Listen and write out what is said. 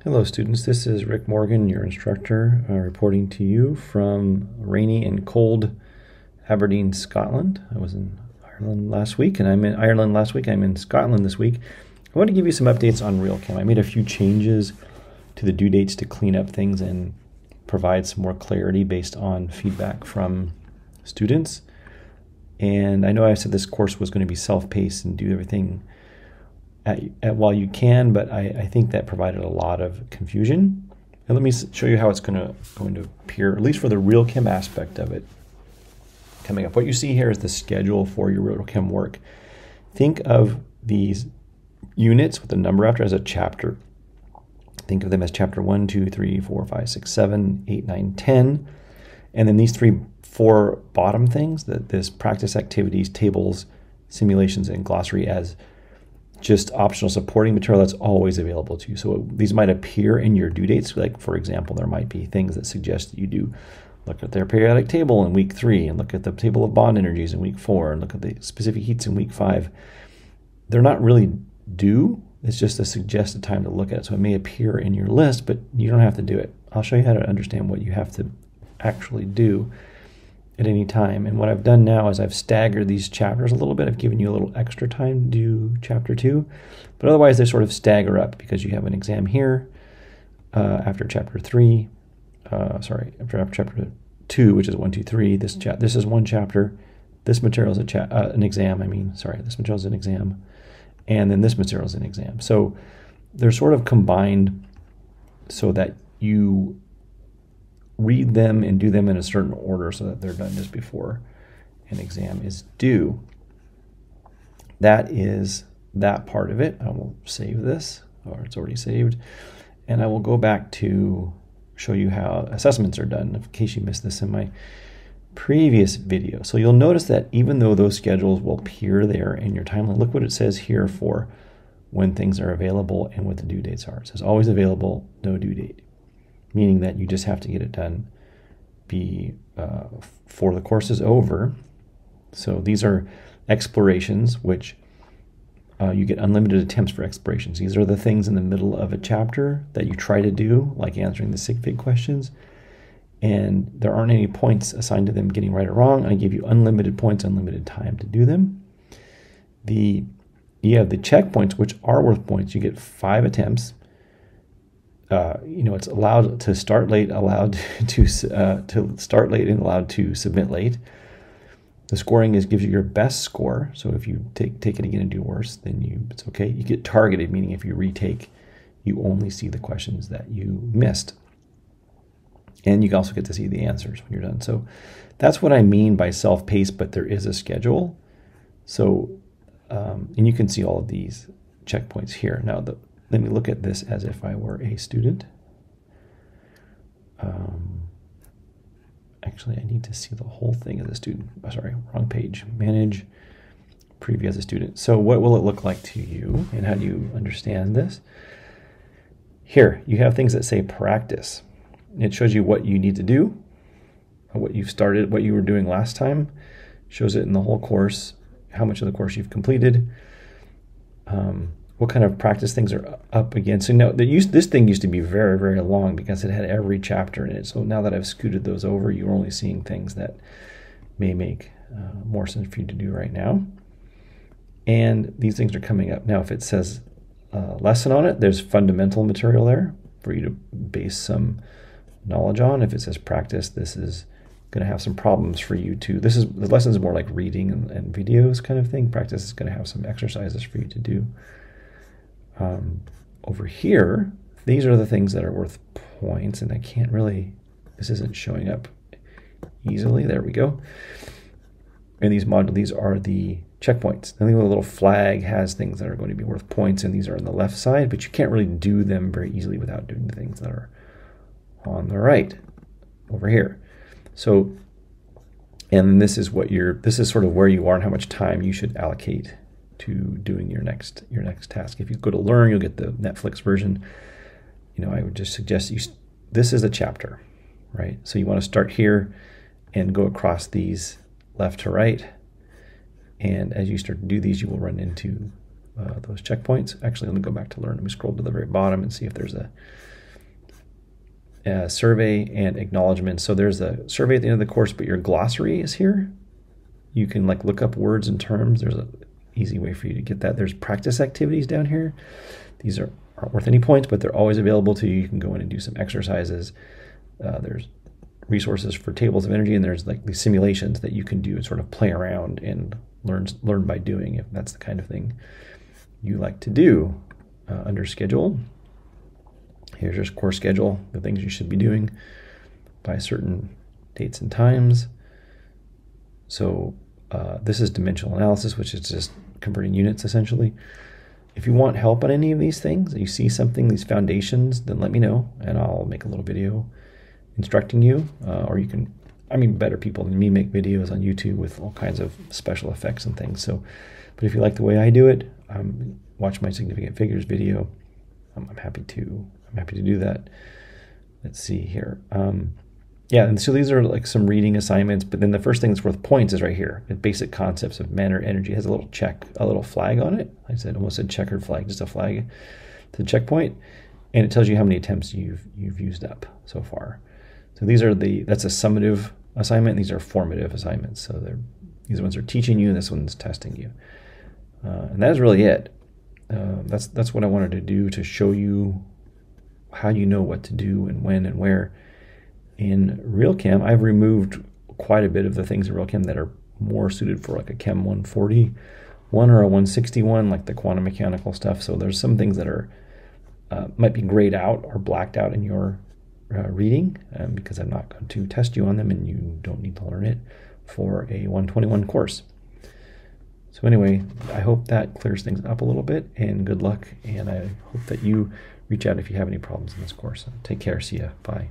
Hello students, this is Rick Morgan, your instructor, reporting to you from rainy and cold Aberdeen, Scotland. I was in Ireland last week, and I'm in Ireland last week. I'm in Scotland this week. I want to give you some updates on Real Chem. I made a few changes to the due dates to clean up things and provide some more clarity based on feedback from students. And I know I said this course was going to be self-paced and do everything while you can, but I think that provided a lot of confusion. And let me show you how it's going to appear, at least for the Real Chem aspect of it coming up. What you see here is the schedule for your Real Chem work. Think of these units with a number after as a chapter. Think of them as chapter 1, 2, 3, 4, 5, 6, 7, 8, 9, 10. And then these 4 bottom things, this practice activities, tables, simulations, and glossary as just optional supporting material that's always available to you. So these might appear in your due dates. Like, for example, there might be things that suggest that you do look at their periodic table in week 3 and look at the table of bond energies in week 4 and look at the specific heats in week 5. They're not really due. It's just a suggested time to look at it. So it may appear in your list, but you don't have to do it. I'll show you how to understand what you have to actually do at any time. And what I've done now is I've staggered these chapters a little bit. I've given you a little extra time to do chapter 2, but otherwise they sort of stagger up because you have an exam here after chapter 3, after chapter 2, which is 1, 2, 3. This is one chapter. This material is an exam. This material is an exam, and then this material is an exam. So they're sort of combined so that you read them and do them in a certain order so that they're done just before an exam is due. That is that part of it. I will save this, or it's already saved, and I will go back to show you how assessments are done in case you missed this in my previous video. So you'll notice that even though those schedules will appear there in your timeline, look what it says here for when things are available and what the due dates are. It says always available, no due date, meaning that you just have to get it done before the course is over. So these are explorations, which you get unlimited attempts for explorations. These are the things in the middle of a chapter that you try to do, like answering the sig fig questions, and there aren't any points assigned to them getting right or wrong. I give you unlimited points, unlimited time to do them. You have the checkpoints, which are worth points. You get 5 attempts. It's allowed to start late, allowed to start late, and allowed to submit late. The scoring gives you your best score. So if you take it again and do worse, then it's okay. You get targeted, meaning if you retake, you only see the questions that you missed. And you also get to see the answers when you're done. So that's what I mean by self-paced, but there is a schedule. So, and you can see all of these checkpoints here. Now, let me look at this as if I were a student. Actually, I need to see the whole thing as a student. Sorry, wrong page. Manage preview as a student. So what will it look like to you, and how do you understand this? Here, you have things that say practice. It shows you what you need to do, what you've started, what you were doing last time. Shows it in the whole course, how much of the course you've completed, what kind of practice things are up against. So now this thing used to be very, very long because it had every chapter in it. So now that I've scooted those over, you're only seeing things that may make more sense for you to do right now. And these things are coming up. Now, if it says lesson on it, there's fundamental material there for you to base some knowledge on. If it says practice, this is going to have some problems for you to. The lesson is more like reading and videos kind of thing. Practice is going to have some exercises for you to do. Over here, these are the things that are worth points, and I can't really, this isn't showing up easily. There we go. And these are the checkpoints. And the little flag has things that are going to be worth points, and these are on the left side, but you can't really do them very easily without doing the things that are on the right over here. So, and this is sort of where you are and how much time you should allocate to doing your next task. If you go to Learn, you'll get the Netflix version. I would just suggest this is a chapter, right? So you want to start here and go across these left to right. And as you start to do these, you will run into those checkpoints. Actually, let me go back to learn. Let me scroll to the very bottom and see if there's a survey and acknowledgement. So there's a survey at the end of the course, but your glossary is here. You can like look up words and terms. There's an easy way for you to get that. There's practice activities down here. These aren't worth any points, but they're always available to you. You can go in and do some exercises. There's resources for tables of energy, and there's like these simulations that you can do and sort of play around and learn by doing, if that's the kind of thing you like to do. Under schedule, here's your course schedule, the things you should be doing by certain dates and times. So this is dimensional analysis, which is just converting units essentially. If you want help on any of these things, you see something, these foundations, then let me know and I'll make a little video instructing you. Or you can, better people than me make videos on YouTube with all kinds of special effects and things. So, but if you like the way I do it, watch my significant figures video. I'm happy to do that. Let's see here. Yeah, and so these are like some reading assignments, but then the first thing that's worth points is right here. The basic concepts of matter, energy. It has a little check, a little flag on it. I almost said checkered flag, just a flag to the checkpoint. And it tells you how many attempts you've used up so far. So that's a summative assignment. These are formative assignments. So these ones are teaching you, and this one's testing you. And that is really it. That's what I wanted to do, to show you how you know what to do and when and where. In Real Chem, I've removed quite a bit of the things in Real Chem that are more suited for like a Chem 141 or a 161, like the quantum mechanical stuff. So there's some things that are might be grayed out or blacked out in your reading because I'm not going to test you on them, and you don't need to learn it for a 121 course. So anyway, I hope that clears things up a little bit, and good luck. And I hope that you reach out if you have any problems in this course. Take care. See ya. Bye.